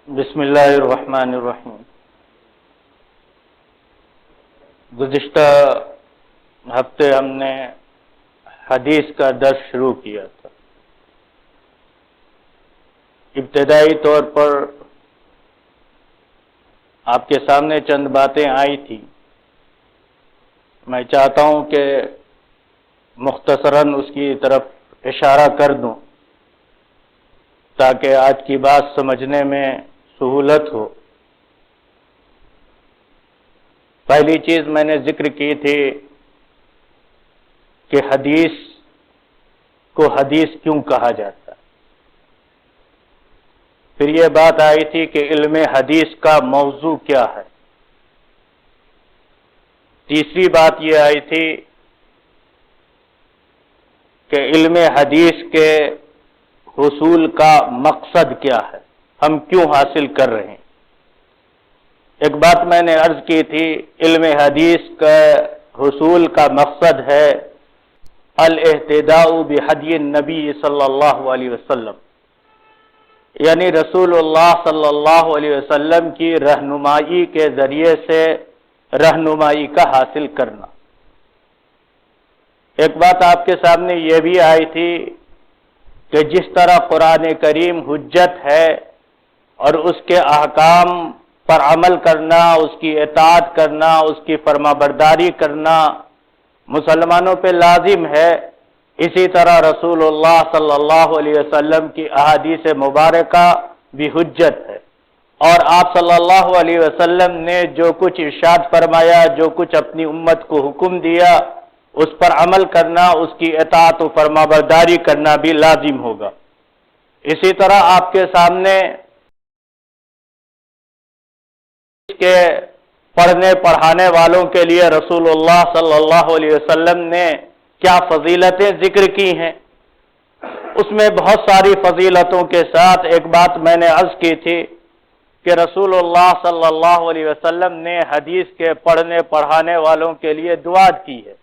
بسم اللہ الرحمن الرحیم۔ گزشتہ ہفتے ہم نے حدیث کا درس شروع کیا تھا۔ ابتدائی طور پر آپ کے سامنے چند باتیں آئی تھی، میں چاہتا ہوں کہ مختصراً اس کی طرف اشارہ کر دوں تاکہ آج کی بات سمجھنے میں سہولت ہو۔ پہلی چیز میں نے ذکر کی تھی کہ حدیث کو حدیث کیوں کہا جاتا ہے۔ پھر یہ بات آئی تھی کہ علم حدیث کا موضوع کیا ہے۔ تیسری بات یہ آئی تھی کہ علم حدیث کے حصول کا مقصد کیا ہے، ہم کیوں حاصل کر رہے ہیں۔ ایک بات میں نے عرض کی تھی، علم حدیث کا حصول کا مقصد ہے الاہتداء بہدی النبی صلی اللہ علیہ وسلم، یعنی رسول اللہ صلی اللہ علیہ وسلم کی رہنمائی کے ذریعے سے رہنمائی کا حاصل کرنا۔ ایک بات آپ کے سامنے یہ بھی آئی تھی کہ جس طرح قرآن کریم حجت ہے اور اس کے احکام پر عمل کرنا، اس کی اطاعت کرنا، اس کی فرمانبرداری کرنا مسلمانوں پہ لازم ہے، اسی طرح رسول اللہ صلی اللہ علیہ وسلم کی احادیث مبارکہ بھی حجت ہے، اور آپ صلی اللہ علیہ وسلم نے جو کچھ ارشاد فرمایا، جو کچھ اپنی امت کو حکم دیا، اس پر عمل کرنا، اس کی اطاعت و فرمانبرداری کرنا بھی لازم ہوگا۔ اسی طرح آپ کے سامنے کے پڑھنے پڑھانے والوں کے لیے رسول اللہ صلی اللہ علیہ وسلم نے کیا فضیلتیں ذکر کی ہیں، اس میں بہت ساری فضیلتوں کے ساتھ ایک بات میں نے عرض کی تھی کہ رسول اللہ صلی اللہ علیہ وسلم نے حدیث کے پڑھنے پڑھانے والوں کے لیے دعا کی ہے۔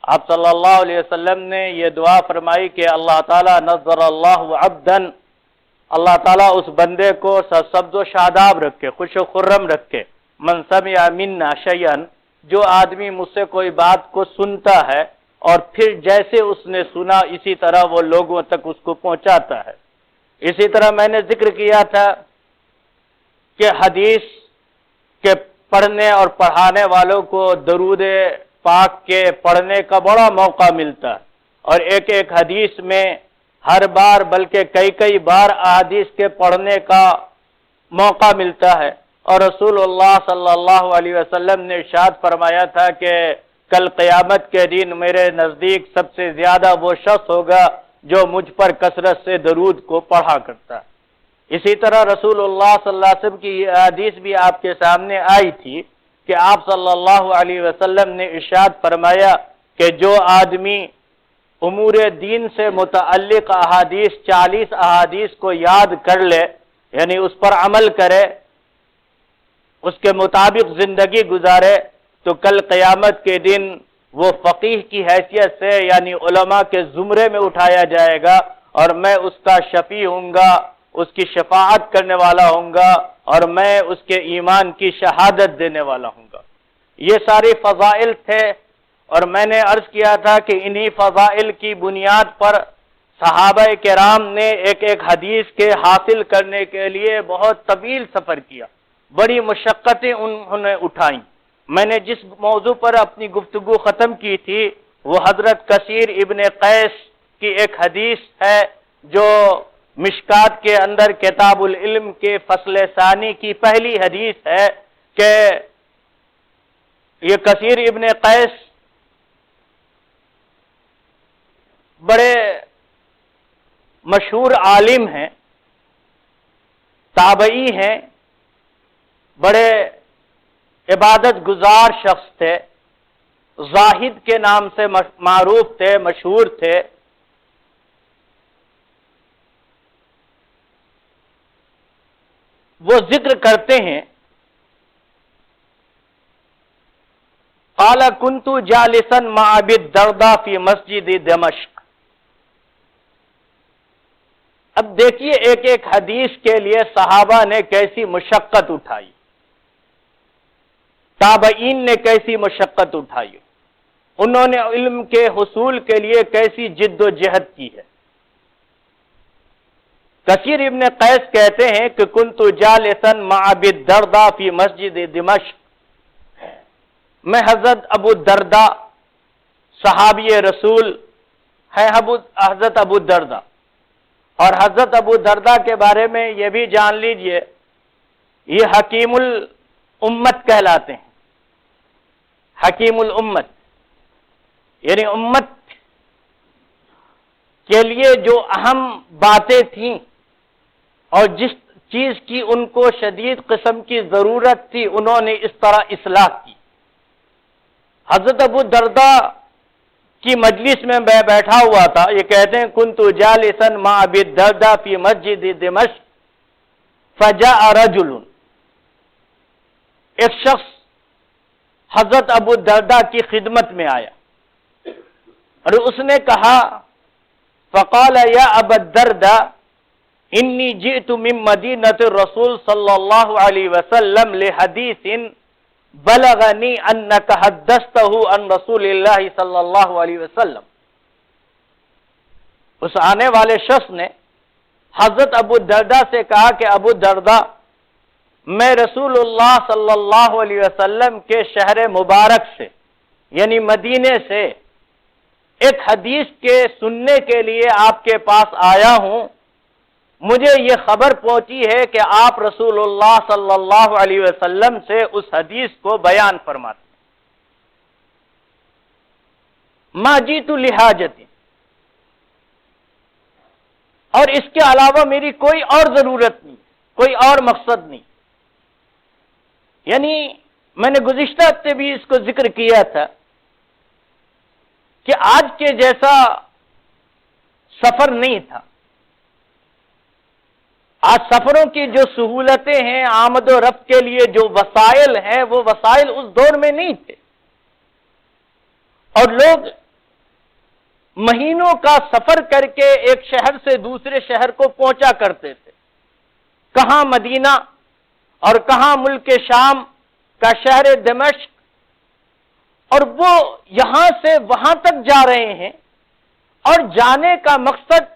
آپ صلی اللہ علیہ وسلم نے یہ دعا فرمائی کہ اللہ تعالیٰ نظر اللہ عبدا، اللہ تعالیٰ اس بندے کو سرسبز و شاداب رکھے، خوش و خرم رکھے، من سمع منا شیئا، جو آدمی مجھ سے کوئی بات کو سنتا ہے اور پھر جیسے اس نے سنا اسی طرح وہ لوگوں تک اس کو پہنچاتا ہے۔ اسی طرح میں نے ذکر کیا تھا کہ حدیث کے پڑھنے اور پڑھانے والوں کو درود پاک کے پڑھنے کا بڑا موقع ملتا ہے، اور ایک ایک حدیث میں ہر بار بلکہ کئی بار احادیث کے پڑھنے کا موقع ملتا ہے، اور رسول اللہ صلی اللہ علیہ وسلم نے ارشاد فرمایا تھا کہ کل قیامت کے دن میرے نزدیک سب سے زیادہ وہ شخص ہوگا جو مجھ پر کثرت سے درود کو پڑھا کرتا ہے۔ اسی طرح رسول اللہ صلی اللہ علیہ وسلم کی یہ حدیث بھی آپ کے سامنے آئی تھی کہ آپ صلی اللہ علیہ وسلم نے ارشاد فرمایا کہ جو آدمی امور دین سے متعلق احادیث 40 احادیث کو یاد کر لے، یعنی اس پر عمل کرے، اس کے مطابق زندگی گزارے، تو کل قیامت کے دن وہ فقیہ کی حیثیت سے یعنی علماء کے زمرے میں اٹھایا جائے گا، اور میں اس کا شفیع ہوں گا، اس کی شفاعت کرنے والا ہوں گا، اور میں اس کے ایمان کی شہادت دینے والا ہوں گا۔ یہ ساری فضائل تھے، اور میں نے عرض کیا تھا کہ انہی فضائل کی بنیاد پر صحابہ کرام نے ایک ایک حدیث کے حاصل کرنے کے لیے بہت طویل سفر کیا، بڑی مشقتیں انہوں نے اٹھائیں۔ میں نے جس موضوع پر اپنی گفتگو ختم کی تھی وہ حضرت کثیر ابن قیس کی ایک حدیث ہے جو مشکات کے اندر کتاب العلم کے فصل ثانی کی پہلی حدیث ہے کہ یہ کثیر ابن قیس بڑے مشہور عالم ہیں، تابعی ہیں، بڑے عبادت گزار شخص تھے، زاہد کے نام سے معروف تھے، مشہور تھے۔ وہ ذکر کرتے ہیں قال كنت جالسا مع ابي الدرداء في مسجد دمشق، اب دیکھیے ایک ایک حدیث کے لیے صحابہ نے کیسی مشقت اٹھائی، تابعین نے کیسی مشقت اٹھائی، انہوں نے علم کے حصول کے لیے کیسی جد و جہد کی ہے۔ کثیر ابن قیس کہتے ہیں کہ کنت جالسا مع ابی الدرداء فی مسجد دمشق، میں حضرت ابو الدرداء صحابی رسول ہیں، حضرت ابو الدرداء، اور حضرت ابو الدرداء کے بارے میں یہ بھی جان لیجئے یہ حکیم الامت کہلاتے ہیں۔ حکیم الامت یعنی امت کے لیے جو اہم باتیں تھیں اور جس چیز کی ان کو شدید قسم کی ضرورت تھی انہوں نے اس طرح اصلاح کی۔ حضرت ابو الدرداء کی مجلس میں میں بیٹھا ہوا تھا، یہ کہتے ہیں کنت جالسا مع ابی الدرداء فی مسجد دمشق فجاء رجل، ایک شخص حضرت ابو الدرداء کی خدمت میں آیا اور اس نے کہا فقال یا ابا الدرداء انی جئت من مدینۃ الرسول صلی اللہ علیہ وسلم لحدیث بلغنی انک حدثتہ عن رسول اللہ صلی اللہ علیہ وسلم۔ اس آنے والے شخص نے حضرت ابو الدرداء سے کہا کہ ابو الدرداء میں رسول اللہ صلی اللہ علیہ وسلم کے شہر مبارک سے یعنی مدینے سے ایک حدیث کے سننے کے لیے آپ کے پاس آیا ہوں، مجھے یہ خبر پہنچی ہے کہ آپ رسول اللہ صلی اللہ علیہ وسلم سے اس حدیث کو بیان فرماتے ہیں۔ ما جیت لحاجت، اور اس کے علاوہ میری کوئی اور ضرورت نہیں، کوئی اور مقصد نہیں۔ یعنی میں نے گزشتہ ہفتے بھی اس کو ذکر کیا تھا کہ آج کے جیسا سفر نہیں تھا۔ آج سفروں کی جو سہولتیں ہیں، آمد و رفت کے لیے جو وسائل ہیں، وہ وسائل اس دور میں نہیں تھے، اور لوگ مہینوں کا سفر کر کے ایک شہر سے دوسرے شہر کو پہنچا کرتے تھے، کہاں مدینہ اور کہاں ملک شام کا شہر دمشق، اور وہ یہاں سے وہاں تک جا رہے ہیں، اور جانے کا مقصد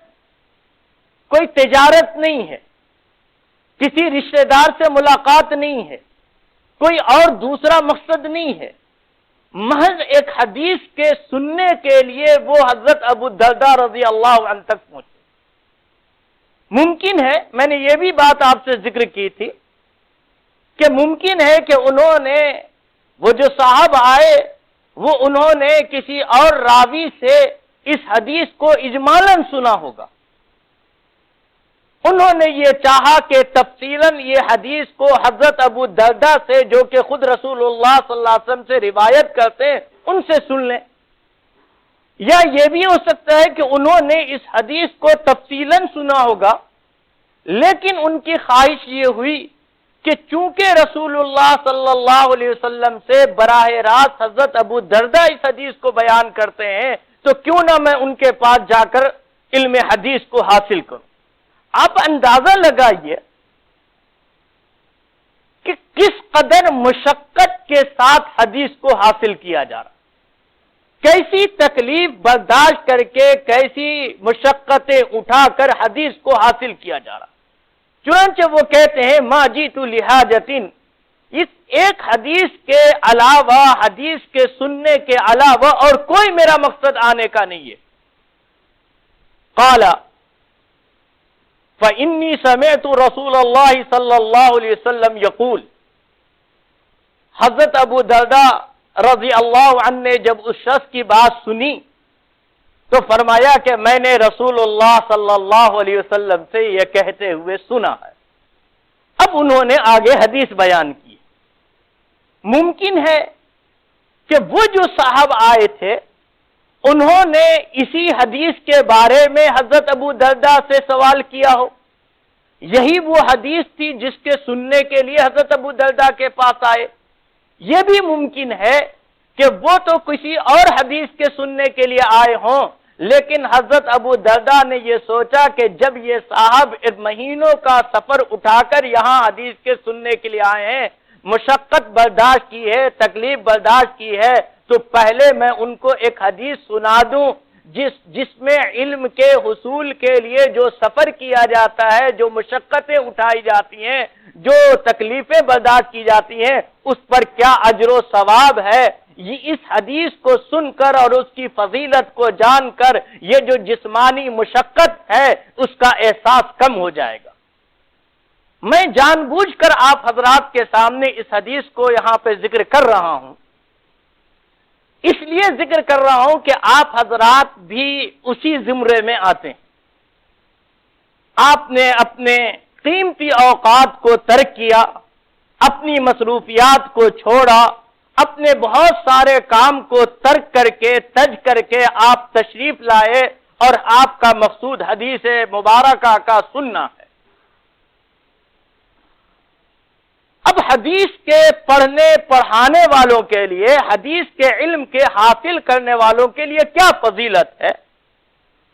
کوئی تجارت نہیں ہے، کسی رشتہ دار سے ملاقات نہیں ہے، کوئی اور دوسرا مقصد نہیں ہے، محض ایک حدیث کے سننے کے لیے وہ حضرت ابو الدرداء رضی اللہ عنہ تک پہنچے۔ ممکن ہے، میں نے یہ بھی بات آپ سے ذکر کی تھی کہ ممکن ہے کہ انہوں نے، وہ جو صاحب آئے وہ انہوں نے کسی اور راوی سے اس حدیث کو اجمالاً سنا ہوگا، انہوں نے یہ چاہا کہ تفصیلاً یہ حدیث کو حضرت ابو الدرداء سے، جو کہ خود رسول اللہ صلی اللہ علیہ وسلم سے روایت کرتے ہیں، ان سے سن لیں۔ یا یہ بھی ہو سکتا ہے کہ انہوں نے اس حدیث کو تفصیلاً سنا ہوگا، لیکن ان کی خواہش یہ ہوئی کہ چونکہ رسول اللہ صلی اللہ علیہ وسلم سے براہ راست حضرت ابو الدرداء اس حدیث کو بیان کرتے ہیں، تو کیوں نہ میں ان کے پاس جا کر علم حدیث کو حاصل کروں۔ آپ اندازہ لگائیے کہ کس قدر مشقت کے ساتھ حدیث کو حاصل کیا جا رہا، کیسی تکلیف برداشت کر کے، کیسی مشقتیں اٹھا کر حدیث کو حاصل کیا جا رہا۔ چنانچہ وہ کہتے ہیں ما جیت لحاجت، اس ایک حدیث کے علاوہ، حدیث کے سننے کے علاوہ اور کوئی میرا مقصد آنے کا نہیں ہے۔ قال فإني سمعت رسول اللہ صلی اللہ علیہ وسلم یقول، حضرت ابو الدرداء رضی اللہ عنہ نے جب اس شخص کی بات سنی تو فرمایا کہ میں نے رسول اللہ صلی اللہ علیہ وسلم سے یہ کہتے ہوئے سنا ہے۔ اب انہوں نے آگے حدیث بیان کی۔ ممکن ہے کہ وہ جو صاحب آئے تھے انہوں نے اسی حدیث کے بارے میں حضرت ابو الدرداء سے سوال کیا ہو، یہی وہ حدیث تھی جس کے سننے کے لیے حضرت ابو الدرداء کے پاس آئے۔ یہ بھی ممکن ہے کہ وہ تو کسی اور حدیث کے سننے کے لیے آئے ہوں، لیکن حضرت ابو درداء نے یہ سوچا کہ جب یہ صاحب مہینوں کا سفر اٹھا کر یہاں حدیث کے سننے کے لیے آئے ہیں، مشقت برداشت کی ہے، تکلیف برداشت کی ہے، تو پہلے میں ان کو ایک حدیث سنا دوں جس میں علم کے حصول کے لیے جو سفر کیا جاتا ہے، جو مشقتیں اٹھائی جاتی ہیں، جو تکلیفیں برداشت کی جاتی ہیں، اس پر کیا اجر و ثواب ہے۔ یہ اس حدیث کو سن کر اور اس کی فضیلت کو جان کر یہ جو جسمانی مشقت ہے اس کا احساس کم ہو جائے گا۔ میں جان بوجھ کر آپ حضرات کے سامنے اس حدیث کو یہاں پہ ذکر کر رہا ہوں، اس لیے ذکر کر رہا ہوں کہ آپ حضرات بھی اسی زمرے میں آتے ہیں۔ آپ نے اپنے قیمتی اوقات کو ترک کیا، اپنی مصروفیات کو چھوڑا، اپنے بہت سارے کام کو ترک کر کے تج کر کے آپ تشریف لائے، اور آپ کا مقصود حدیث مبارکہ کا سننا ہے۔ اب حدیث کے پڑھنے پڑھانے والوں کے لیے، حدیث کے علم کے حاصل کرنے والوں کے لیے کیا فضیلت ہے؟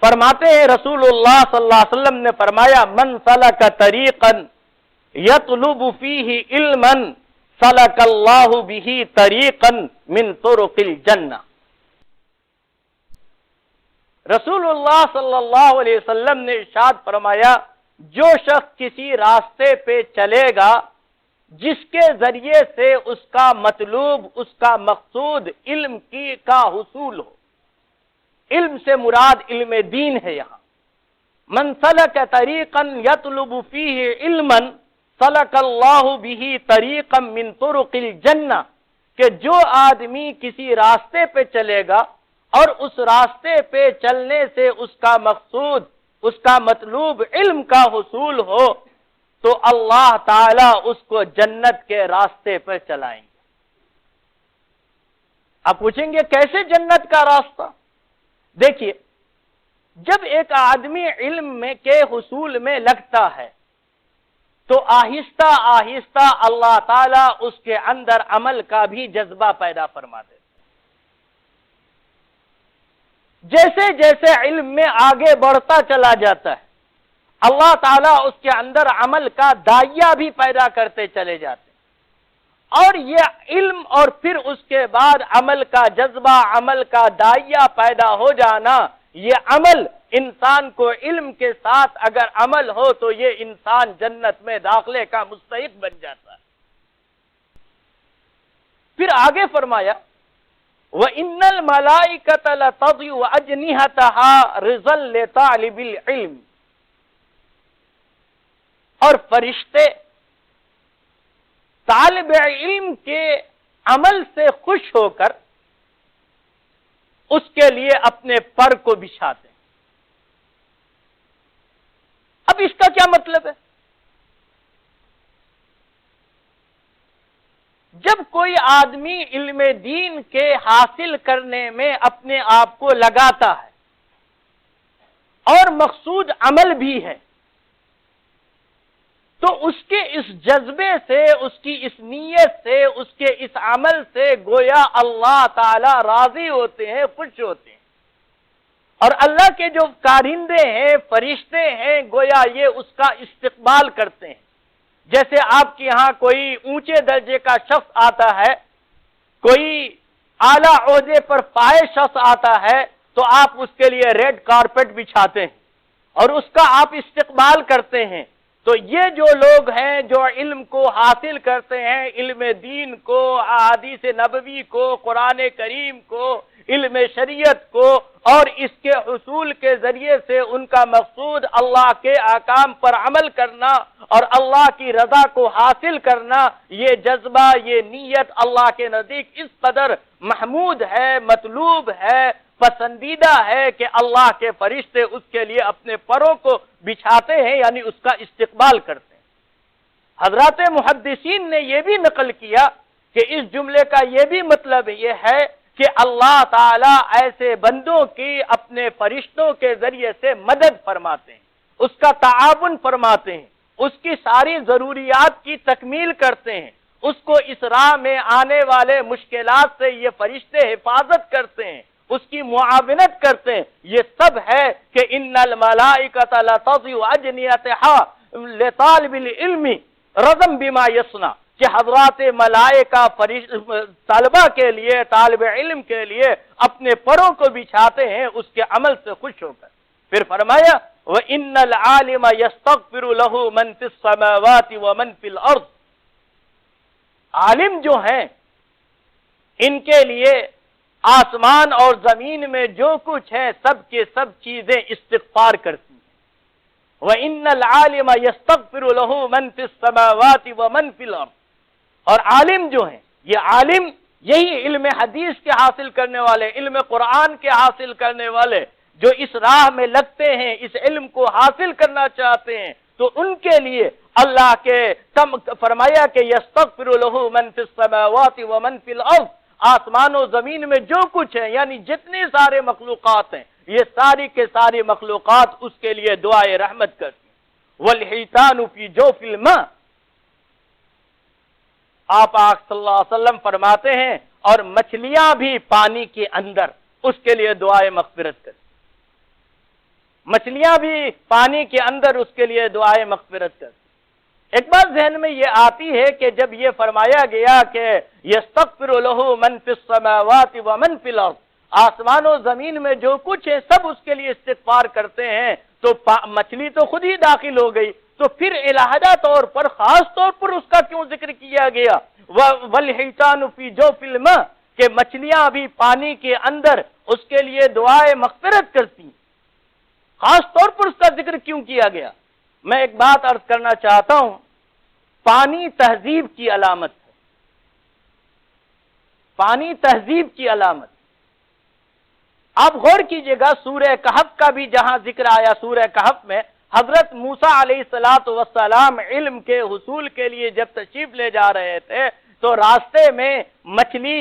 فرماتے ہیں رسول اللہ صلی اللہ علیہ وسلم نے فرمایا، من سلک طریقا یطلب فیہ علما سلک اللہ بہ طریقا من طرق الجنہ۔ رسول اللہ صلی اللہ علیہ وسلم نے ارشاد فرمایا، جو شخص کسی راستے پہ چلے گا جس کے ذریعے سے اس کا مطلوب، اس کا مقصود علم کا حصول ہو، علم سے مراد علم دین ہے یہاں۔ من سلک طریقا یطلب فیہ علما سلک اللہ بہ طریقا من طرق الجنہ، کہ جو آدمی کسی راستے پہ چلے گا اور اس راستے پہ چلنے سے اس کا مقصود، اس کا مطلوب علم کا حصول ہو، تو اللہ تعالیٰ اس کو جنت کے راستے پر چلائیں گے۔ آپ پوچھیں گے کیسے جنت کا راستہ؟ دیکھیے، جب ایک آدمی علم کے حصول میں لگتا ہے تو آہستہ آہستہ اللہ تعالیٰ اس کے اندر عمل کا بھی جذبہ پیدا فرما دیتے۔ جیسے جیسے علم میں آگے بڑھتا چلا جاتا ہے، اللہ تعالیٰ اس کے اندر عمل کا دائیا بھی پیدا کرتے چلے جاتے ہیں، اور یہ علم اور پھر اس کے بعد عمل کا جذبہ، عمل کا دائیا پیدا ہو جانا، یہ عمل انسان کو علم کے ساتھ اگر عمل ہو تو یہ انسان جنت میں داخلے کا مستحق بن جاتا ہے۔ پھر آگے فرمایا، وَإِنَّ الْمَلَائِكَةَ لَتَضِعُ أَجْنِحَتَهَا رِضًا لِطَالِبِ الْعِلْمِ، اور فرشتے طالب علم کے عمل سے خوش ہو کر اس کے لیے اپنے پر کو بچھاتے ہیں۔ اب اس کا کیا مطلب ہے؟ جب کوئی آدمی علم دین کے حاصل کرنے میں اپنے آپ کو لگاتا ہے اور مقصود عمل بھی ہے، تو اس کے اس جذبے سے، اس کی اس نیت سے، اس کے اس عمل سے گویا اللہ تعالی راضی ہوتے ہیں، خوش ہوتے ہیں، اور اللہ کے جو کارندے ہیں، فرشتے ہیں، گویا یہ اس کا استقبال کرتے ہیں۔ جیسے آپ کے یہاں کوئی اونچے درجے کا شخص آتا ہے، کوئی اعلیٰ عہدے پر فائز شخص آتا ہے، تو آپ اس کے لیے ریڈ کارپٹ بچھاتے ہیں اور اس کا آپ استقبال کرتے ہیں۔ تو یہ جو لوگ ہیں جو علم کو حاصل کرتے ہیں، علم دین کو، احادیث نبوی کو، قرآن کریم کو، علم شریعت کو، اور اس کے حصول کے ذریعے سے ان کا مقصود اللہ کے احکام پر عمل کرنا اور اللہ کی رضا کو حاصل کرنا، یہ جذبہ، یہ نیت اللہ کے نزدیک اس قدر محمود ہے، مطلوب ہے، پسندیدہ ہے کہ اللہ کے فرشتے اس کے لیے اپنے پروں کو بچھاتے ہیں، یعنی اس کا استقبال کرتے ہیں۔ حضرات محدثین نے یہ بھی نقل کیا کہ اس جملے کا یہ بھی مطلب یہ ہے کہ اللہ تعالیٰ ایسے بندوں کی اپنے فرشتوں کے ذریعے سے مدد فرماتے ہیں، اس کا تعاون فرماتے ہیں، اس کی ساری ضروریات کی تکمیل کرتے ہیں، اس کو اس راہ میں آنے والے مشکلات سے یہ فرشتے حفاظت کرتے ہیں، اس کی معاونت کرتے ہیں، یہ سب ہے کہ ان الملائکۃ لتضع اجنحتھا لطالب العلم رضم بما یصنع، کہ حضرات ملائکہ طلبہ کے لیے، طالب علم کے لیے اپنے پروں کو بچھاتے ہیں اس کے عمل سے خوش ہو کر۔ پھر فرمایا وَإِنَّ الْعَالِمَ يَسْتَغْفِرُ لَهُ مَنْ فِي السَّمَاوَاتِ وَمَنْ فِي الْأَرْضِ، عالم جو ہیں ان کے لیے آسمان اور زمین میں جو کچھ ہے سب کے سب چیزیں استغفار کرتی ہیں۔ وَإِنَّ الْعَالِمَ يَسْتَغْفِرُ لَهُ مَنْ فِي السَّمَاوَاتِ وَمَنْ فِي الْأَرْضِ، اور عالم جو ہیں، یہ عالم یہی علم حدیث کے حاصل کرنے والے، علم قرآن کے حاصل کرنے والے جو اس راہ میں لگتے ہیں، اس علم کو حاصل کرنا چاہتے ہیں، تو ان کے لیے اللہ کے فرمایا کہ یستغفر له من فی السماوات ومن فی الارض، آسمان و زمین میں جو کچھ ہے یعنی جتنی سارے مخلوقات ہیں، یہ ساری کے ساری مخلوقات اس کے لیے دعائے رحمت کرتی ہیں۔ والحیتان فی جوف الماء، آپ صلی اللہ علیہ وسلم فرماتے ہیں اور مچھلیاں بھی پانی کے اندر اس کے لیے دعائے مغفرت کرتی، مچھلیاں بھی پانی کے اندر اس کے لیے دعائے مغفرت کرتی۔ ایک بات ذہن میں یہ آتی ہے کہ جب یہ فرمایا گیا کہ یستغفر له من فی السماوات ومن فی الارض، آسمان و زمین میں جو کچھ ہے سب اس کے لیے استغفار کرتے ہیں، تو مچھلی تو خود ہی داخل ہو گئی، تو پھر علیحدہ طور پر خاص طور پر اس کا کیوں ذکر کیا گیا؟ والحیتان فی جوف الماء، کہ مچھلیاں بھی پانی کے اندر اس کے لیے دعائے مغفرت کرتی ہیں، خاص طور پر اس کا ذکر کیوں کیا گیا؟ میں ایک بات عرض کرنا چاہتا ہوں، پانی تہذیب کی علامت ہے، پانی تہذیب کی علامت۔ آپ غور کیجئے گا سورہ کہف کا بھی جہاں ذکر آیا، سورہ کہف میں حضرت موسیٰ علیہ السلام علم کے حصول کے لیے جب تشریف لے جا رہے تھے تو راستے میں مچھلی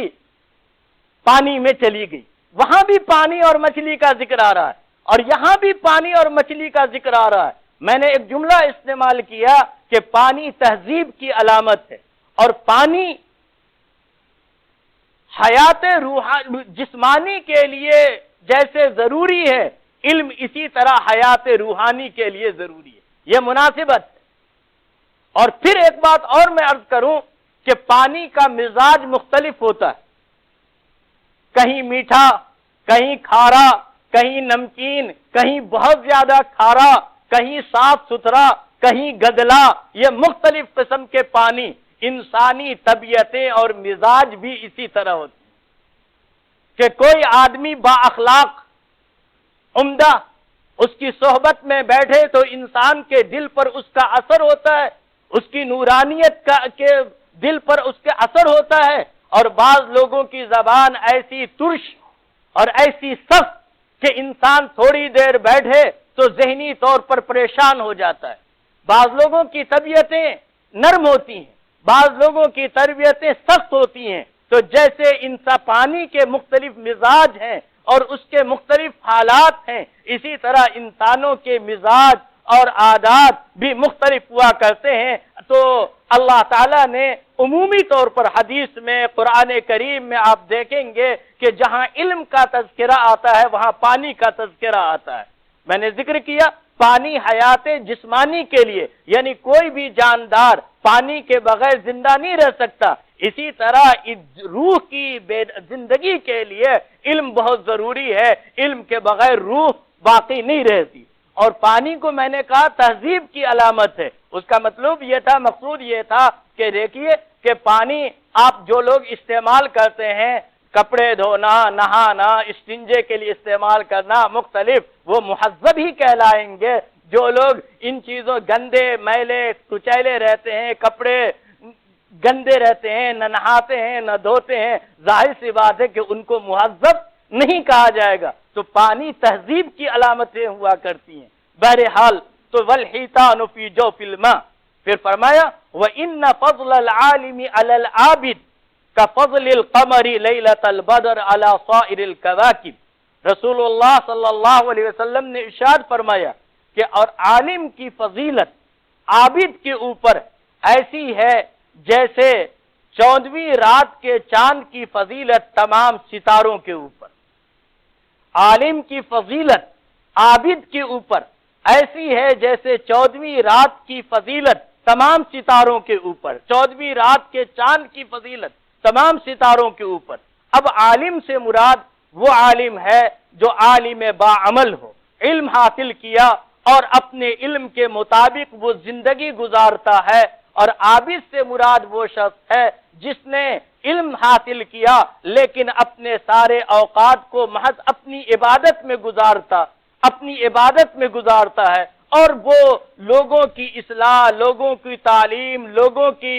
پانی میں چلی گئی، وہاں بھی پانی اور مچھلی کا ذکر آ رہا ہے، اور یہاں بھی پانی اور مچھلی کا ذکر آ رہا ہے۔ میں نے ایک جملہ استعمال کیا کہ پانی تہذیب کی علامت ہے، اور پانی حیات جسمانی کے لیے جیسے ضروری ہے، علم اسی طرح حیات روحانی کے لیے ضروری ہے، یہ مناسبت ہے۔ اور پھر ایک بات اور میں عرض کروں کہ پانی کا مزاج مختلف ہوتا ہے، کہیں میٹھا، کہیں کھارا، کہیں نمکین، کہیں بہت زیادہ کھارا، کہیں صاف ستھرا، کہیں گدلا، یہ مختلف قسم کے پانی، انسانی طبیعتیں اور مزاج بھی اسی طرح ہوتی ہیں کہ کوئی آدمی با اخلاق عمدہ اس کی صحبت میں بیٹھے تو انسان کے دل پر اس کا اثر ہوتا ہے، اس کی نورانیت کے دل پر اس کے اثر ہوتا ہے، اور بعض لوگوں کی زبان ایسی ترش اور ایسی سخت کہ انسان تھوڑی دیر بیٹھے تو ذہنی طور پر پریشان ہو جاتا ہے۔ بعض لوگوں کی طبیعتیں نرم ہوتی ہیں، بعض لوگوں کی طبیعتیں سخت ہوتی ہیں، تو جیسے پانی کے مختلف مزاج ہیں اور اس کے مختلف حالات ہیں، اسی طرح انسانوں کے مزاج اور عادات بھی مختلف ہوا کرتے ہیں۔ تو اللہ تعالیٰ نے عمومی طور پر حدیث میں، قرآن کریم میں آپ دیکھیں گے کہ جہاں علم کا تذکرہ آتا ہے وہاں پانی کا تذکرہ آتا ہے۔ میں نے ذکر کیا پانی حیات جسمانی کے لیے، یعنی کوئی بھی جاندار پانی کے بغیر زندہ نہیں رہ سکتا، اسی طرح روح کی زندگی کے لیے علم بہت ضروری ہے، علم کے بغیر روح باقی نہیں رہتی۔ اور پانی کو میں نے کہا تہذیب کی علامت ہے، اس کا مطلب یہ تھا، مقصود یہ تھا کہ دیکھیے کہ پانی آپ جو لوگ استعمال کرتے ہیں، کپڑے دھونا، نہانا، استنجے کے لیے استعمال کرنا مختلف، وہ مہذب ہی کہلائیں گے۔ جو لوگ ان چیزوں گندے میلے کچیلے رہتے ہیں، کپڑے گندے رہتے ہیں، نہ نہاتے ہیں نہ دھوتے ہیں، ظاہر سی بات ہے کہ ان کو مہذب نہیں کہا جائے گا۔ تو پانی تہذیب کی علامتیں ہوا کرتی ہیں۔ بہرحال تو والحیتان فی جوف الماء، پھر فرمایا وَإِنَّ فَضْلَ الْعَالِمِ عَلَى الْعَابِدِ كَفَضْلِ الْقَمَرِ لَيْلَةَ الْبَدْرِ عَلَى صَائِرِ الْكَوَاكِبِ۔ رسول اللہ صلی اللہ علیہ وسلم نے ارشاد فرمایا کہ اور عالم کی فضیلت عابد کے اوپر ایسی ہے جیسے 14ویں رات کے چاند کی فضیلت تمام ستاروں کے اوپر۔ عالم کی فضیلت عابد کے اوپر ایسی ہے جیسے 14ویں رات کی فضیلت تمام ستاروں کے اوپر، 14ویں رات کے چاند کی فضیلت تمام ستاروں کے اوپر۔ اب عالم سے مراد وہ عالم ہے جو عالم باعمل ہو، علم حاصل کیا اور اپنے علم کے مطابق وہ زندگی گزارتا ہے، اور عابد سے مراد وہ شخص ہے جس نے علم حاصل کیا لیکن اپنے سارے اوقات کو محض اپنی عبادت میں گزارتا ہے، اور وہ لوگوں کی اصلاح، لوگوں کی تعلیم، لوگوں کی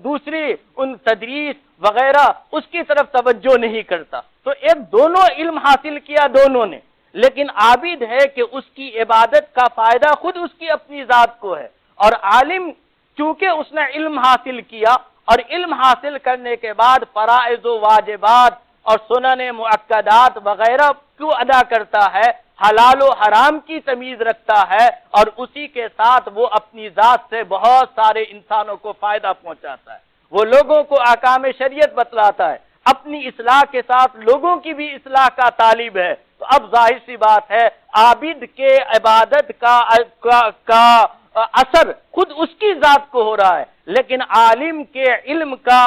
دوسری ان تدریس وغیرہ اس کی طرف توجہ نہیں کرتا۔ تو ایک دونوں علم حاصل کیا دونوں نے، لیکن عابد ہے کہ اس کی عبادت کا فائدہ خود اس کی اپنی ذات کو ہے، اور عالم چونکہ اس نے علم حاصل کیا اور علم حاصل کرنے کے بعد فرائض و واجبات اور سنن مؤکدات وغیرہ کو ادا کرتا ہے، حلال و حرام کی تمیز رکھتا ہے، اور اسی کے ساتھ وہ اپنی ذات سے بہت سارے انسانوں کو فائدہ پہنچاتا ہے، وہ لوگوں کو احکام شریعت بتلاتا ہے، اپنی اصلاح کے ساتھ لوگوں کی بھی اصلاح کا طالب ہے۔ تو اب ظاہر سی بات ہے عابد کے عبادت کا اثر خود اس کی ذات کو ہو رہا ہے، لیکن عالم کے علم کا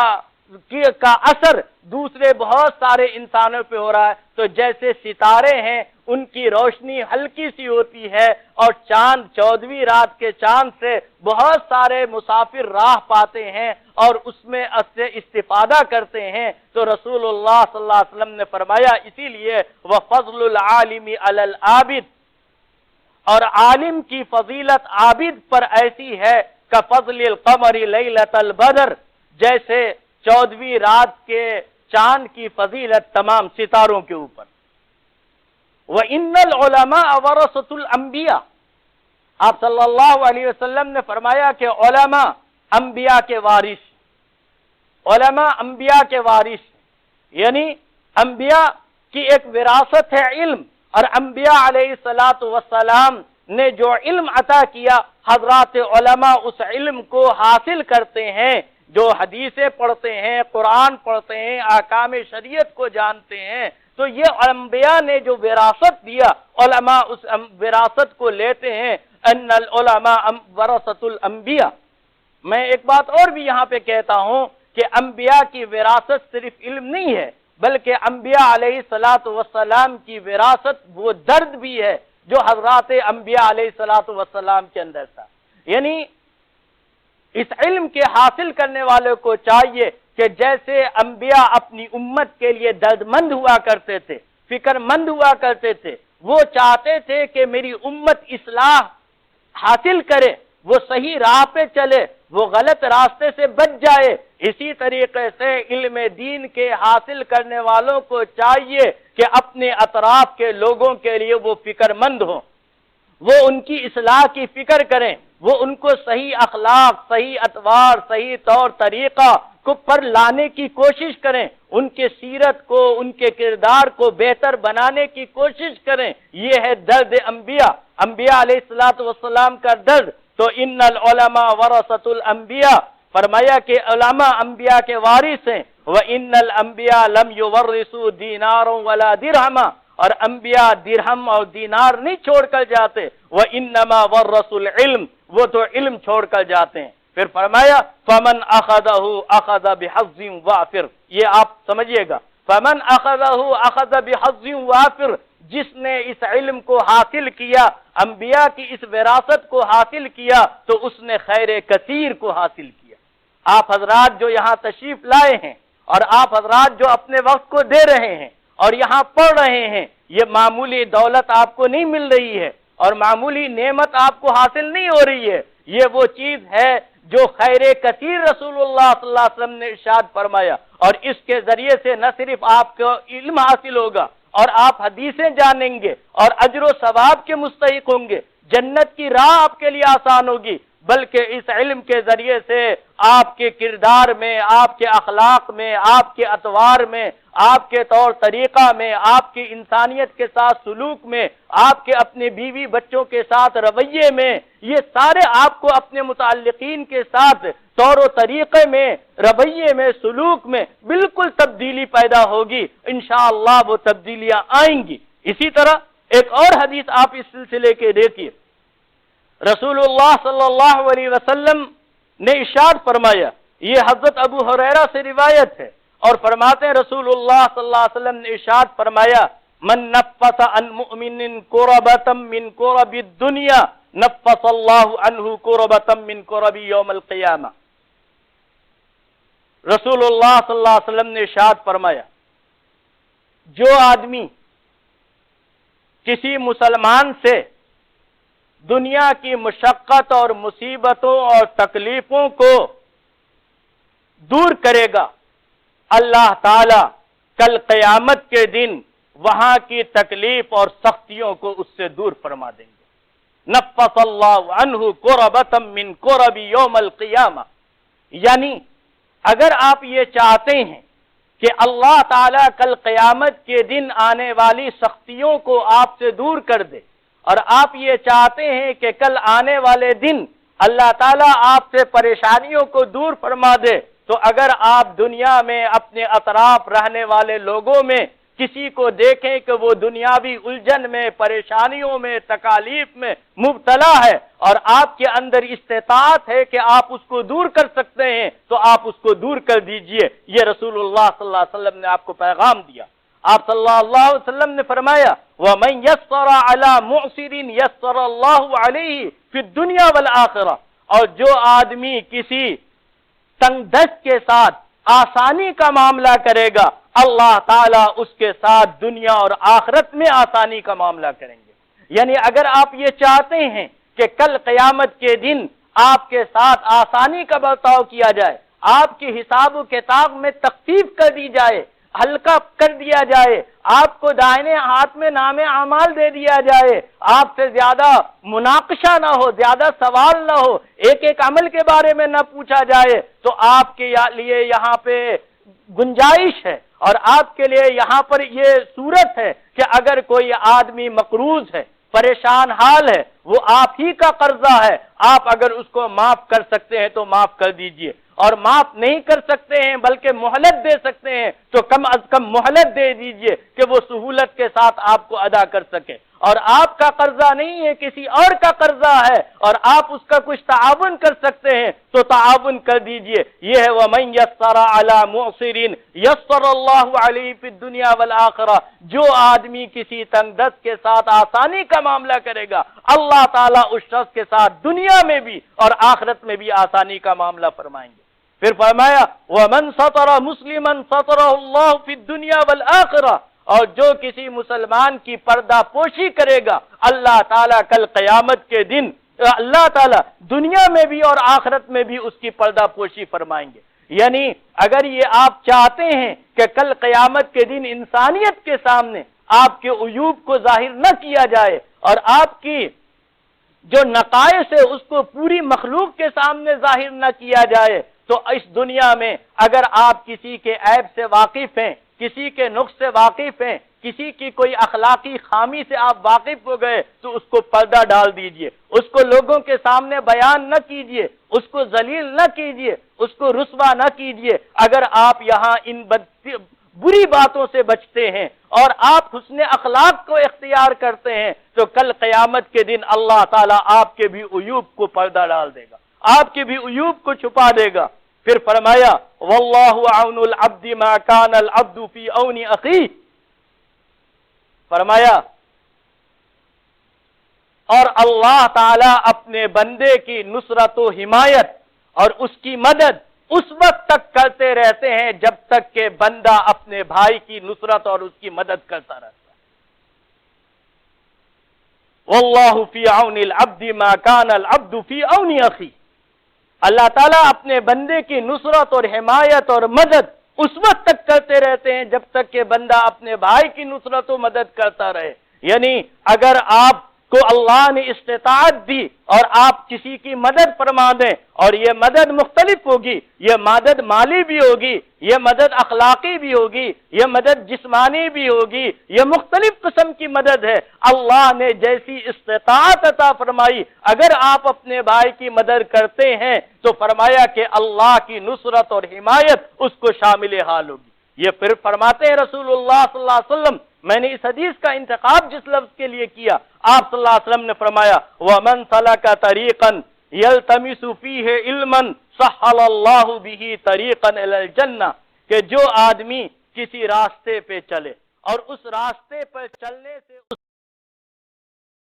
اثر دوسرے بہت سارے انسانوں پہ ہو رہا ہے۔ تو جیسے ستارے ہیں ان کی روشنی ہلکی سی ہوتی ہے، اور چاند 14ویں رات کے چاند سے بہت سارے مسافر راہ پاتے ہیں اور اس میں سے استفادہ کرتے ہیں، تو رسول اللہ صلی اللہ علیہ وسلم نے فرمایا اسی لیے وَفَضْلُ الْعَالِمِ عَلَى الْعَابِدِ، اور عالم کی فضیلت عابد پر ایسی ہے کَفَضْلِ الْقَمَرِ لَيْلَةَ الْبَدْرِ، جیسے 14ویں رات کے چاند کی فضیلت تمام ستاروں کے اوپر۔ وَإِنَّ الْعُلَمَاءَ وَرَثَةُ الْأَنْبِيَاءِ، آپ صلی اللہ علیہ وسلم نے فرمایا کہ علماء انبیاء کے وارث، علماء انبیاء کے وارث، یعنی انبیاء کی ایک وراثت ہے علم، اور انبیاء علیہ السلام نے جو علم عطا کیا حضرات علماء اس علم کو حاصل کرتے ہیں، جو حدیثیں پڑھتے ہیں، قرآن پڑھتے ہیں، احکام شریعت کو جانتے ہیں۔ تو یہ انبیاء نے جو وراثت دیا، علماء اس وراثت کو لیتے ہیں۔ ان العلماء ورثۃ الانبیاء، میں ایک بات اور بھی یہاں پہ کہتا ہوں کہ انبیاء کی وراثت صرف علم نہیں ہے، بلکہ انبیاء علیہ السلام کی وراثت وہ درد بھی ہے جو حضرات انبیاء علیہ السلام کے اندر تھا۔ یعنی اس علم کے حاصل کرنے والوں کو چاہیے کہ جیسے انبیاء اپنی امت کے لیے درد مند ہوا کرتے تھے، فکر مند ہوا کرتے تھے، وہ چاہتے تھے کہ میری امت اصلاح حاصل کرے، وہ صحیح راہ پہ چلے، وہ غلط راستے سے بچ جائے۔ اسی طریقے سے علم دین کے حاصل کرنے والوں کو چاہیے کہ اپنے اطراف کے لوگوں کے لیے وہ فکر مند ہوں، وہ ان کی اصلاح کی فکر کریں، وہ ان کو صحیح اخلاق، صحیح اطوار، صحیح طور طریقہ کو پر لانے کی کوشش کریں، ان کے سیرت کو، ان کے کردار کو بہتر بنانے کی کوشش کریں۔ یہ ہے درد انبیاء، انبیاء علیہ السلام کا درد۔ تو ان العلماء ورثۃ الانبیاء، فرمایا کہ علماء انبیاء کے وارث ہیں۔ وان الانبیاء لم یورثوا دینارا ولا درہما، اور انبیاء درہم اور دینار نہیں چھوڑ کر جاتے۔ وانما ورثوا العلم، وہ تو علم چھوڑ کر جاتے ہیں۔ پھر فرمایا فمن اخذہ اخذ بحظ وافر، یہ آپ سمجھیے گا، فمن اخذہ اخذ بحظ وافر، جس نے اس علم کو حاصل کیا، انبیاء کی اس وراثت کو حاصل کیا، تو اس نے خیر کثیر کو حاصل کیا۔ آپ حضرات جو یہاں تشریف لائے ہیں اور آپ حضرات جو اپنے وقت کو دے رہے ہیں اور یہاں پڑھ رہے ہیں، یہ معمولی دولت آپ کو نہیں مل رہی ہے اور معمولی نعمت آپ کو حاصل نہیں ہو رہی ہے، یہ وہ چیز ہے جو خیر کثیر رسول اللہ صلی اللہ علیہ وسلم نے ارشاد فرمایا، اور اس کے ذریعے سے نہ صرف آپ کو علم حاصل ہوگا اور آپ حدیثیں جانیں گے اور اجر و ثواب کے مستحق ہوں گے، جنت کی راہ آپ کے لیے آسان ہوگی، بلکہ اس علم کے ذریعے سے آپ کے کردار میں، آپ کے اخلاق میں، آپ کے اطوار میں، آپ کے طور طریقہ میں، آپ کی انسانیت کے ساتھ سلوک میں، آپ کے اپنے بیوی بچوں کے ساتھ رویے میں، یہ سارے آپ کو اپنے متعلقین کے ساتھ طور و طریقے میں، رویے میں، سلوک میں بالکل تبدیلی پیدا ہوگی۔ انشاءاللہ وہ تبدیلیاں آئیں گی۔ اسی طرح ایک اور حدیث آپ اس سلسلے کے دیکھیے، رسول اللہ صلی اللہ علیہ وسلم نے ارشاد فرمایا، یہ حضرت ابو ہریرہ سے روایت ہے، اور فرماتے ہیں رسول اللہ صلی اللہ علیہ وسلم نے ارشاد فرمایا، من نفس عن مؤمن کربۃ من کرب الدنیا نفس اللہ عنہ کربۃ من کرب یوم القیامہ۔ رسول اللہ صلی اللہ علیہ وسلم نے ارشاد فرمایا، جو آدمی کسی مسلمان سے دنیا کی مشقت اور مصیبتوں اور تکلیفوں کو دور کرے گا، اللہ تعالی کل قیامت کے دن وہاں کی تکلیف اور سختیوں کو اس سے دور فرما دیں گے۔ نفس اللہ عنہ کربۃ من کرب یوم القیامہ، یعنی اگر آپ یہ چاہتے ہیں کہ اللہ تعالیٰ کل قیامت کے دن آنے والی سختیوں کو آپ سے دور کر دے، اور آپ یہ چاہتے ہیں کہ کل آنے والے دن اللہ تعالیٰ آپ سے پریشانیوں کو دور فرما دے، تو اگر آپ دنیا میں اپنے اطراف رہنے والے لوگوں میں کسی کو دیکھیں کہ وہ دنیاوی الجھن میں، پریشانیوں میں، تکالیف میں مبتلا ہے، اور آپ کے اندر استطاعت ہے کہ آپ اس کو دور کر سکتے ہیں، تو آپ اس کو دور کر دیجئے۔ یہ رسول اللہ صلی اللہ علیہ وسلم نے آپ کو پیغام دیا۔ آپ صلی اللہ علیہ وسلم نے فرمایا، وَمَنْ يَسَّرَ عَلَى مُعْسِرٍ يَسَّرَ اللَّهُ عَلَيْهِ فِي الدُّنْيَا وَالْآخِرَةِ، اور جو آدمی کسی تنگ دست کے ساتھ آسانی کا معاملہ کرے گا، اللہ تعالیٰ اس کے ساتھ دنیا اور آخرت میں آسانی کا معاملہ کریں گے۔ یعنی اگر آپ یہ چاہتے ہیں کہ کل قیامت کے دن آپ کے ساتھ آسانی کا برتاؤ کیا جائے، آپ کے حساب و کتاب میں تخفیف کر دی جائے، ہلکا کر دیا جائے، آپ کو دائنے ہاتھ میں نام اعمال دے دیا جائے، آپ سے زیادہ مناقشہ نہ ہو، زیادہ سوال نہ ہو، ایک ایک عمل کے بارے میں نہ پوچھا جائے، تو آپ کے لیے یہاں پہ گنجائش ہے، اور آپ کے لیے یہاں پر یہ صورت ہے کہ اگر کوئی آدمی مقروض ہے، پریشان حال ہے، وہ آپ ہی کا قرضہ ہے، آپ اگر اس کو معاف کر سکتے ہیں تو معاف کر دیجئے، اور معاف نہیں کر سکتے ہیں بلکہ مہلت دے سکتے ہیں تو کم از کم مہلت دے دیجئے کہ وہ سہولت کے ساتھ آپ کو ادا کر سکے۔ اور آپ کا قرضہ نہیں ہے، کسی اور کا قرضہ ہے، اور آپ اس کا کچھ تعاون کر سکتے ہیں تو تعاون کر دیجئے۔ یہ ہے وَمَنْ يَسَّرَ عَلَى مُعْسِرٍ يَسَّرَ اللَّهُ عَلَيْهِ فِي الدُّنْيَا وَالْآخِرَةِ، جو آدمی کسی تنگ دست کے ساتھ آسانی کا معاملہ کرے گا، اللہ تعالیٰ اس شخص کے ساتھ دنیا میں بھی اور آخرت میں بھی آسانی کا معاملہ فرمائیں گے۔ پھر فرمایا وَمَنْ سَتَرَ مُسْلِمًا سَتَرَهُ اللَّهُ فِي الدُّنْيَا وَالْآخِرَةِ، اور جو کسی مسلمان کی پردہ پوشی کرے گا، اللہ تعالیٰ کل قیامت کے دن اللہ تعالیٰ دنیا میں بھی اور آخرت میں بھی اس کی پردہ پوشی فرمائیں گے۔ یعنی اگر یہ آپ چاہتے ہیں کہ کل قیامت کے دن انسانیت کے سامنے آپ کے عیوب کو ظاہر نہ کیا جائے، اور آپ کی جو نقائص ہے اس کو پوری مخلوق کے سامنے ظاہر نہ کیا جائے، تو اس دنیا میں اگر آپ کسی کے عیب سے واقف ہیں، کسی کے نقص سے واقف ہیں، کسی کی کوئی اخلاقی خامی سے آپ واقف ہو گئے، تو اس کو پردہ ڈال دیجئے، اس کو لوگوں کے سامنے بیان نہ کیجئے، اس کو ذلیل نہ کیجئے، اس کو رسوا نہ کیجئے۔ اگر آپ یہاں ان بری باتوں سے بچتے ہیں اور آپ حسن اخلاق کو اختیار کرتے ہیں، تو کل قیامت کے دن اللہ تعالیٰ آپ کے بھی عیوب کو پردہ ڈال دے گا، آپ کے بھی عیوب کو چھپا دے گا۔ پھر فرمایا واللہ عون العبد ما کان العبد فی عون اخیہ، فرمایا اور اللہ تعالیٰ اپنے بندے کی نصرت و حمایت اور اس کی مدد اس وقت تک کرتے رہتے ہیں جب تک کہ بندہ اپنے بھائی کی نصرت اور اس کی مدد کرتا رہتا ہے۔ واللہ فی عون العبد ما کان العبد فی عون اخیہ، اللہ تعالیٰ اپنے بندے کی نصرت اور حمایت اور مدد اس وقت تک کرتے رہتے ہیں جب تک کہ بندہ اپنے بھائی کی نصرت و مدد کرتا رہے۔ یعنی اگر آپ کو اللہ نے استطاعت دی اور آپ کسی کی مدد فرما دیں، اور یہ مدد مختلف ہوگی، یہ مدد مالی بھی ہوگی، یہ مدد اخلاقی بھی ہوگی، یہ مدد جسمانی بھی ہوگی، یہ مختلف قسم کی مدد ہے۔ اللہ نے جیسی استطاعت عطا فرمائی، اگر آپ اپنے بھائی کی مدد کرتے ہیں تو فرمایا کہ اللہ کی نصرت اور حمایت اس کو شامل حال ہوگی۔ یہ پھر فرماتے ہیں رسول اللہ صلی اللہ علیہ وسلم، میں نے اس حدیث کا انتخاب جس لفظ کے لیے کیا، آپ صلی اللہ علیہ وسلم نے فرمایا وَمَنْ سَلَكَ طَرِيقًا يَلْتَمِسُ فِيهِ عِلْمًا سَهَّلَ اللَّهُ بِهِ طَرِيقًا إِلَى الْجَنَّةِ، کہ جو آدمی کسی راستے پہ چلے اور اس راستے پر چلنے سے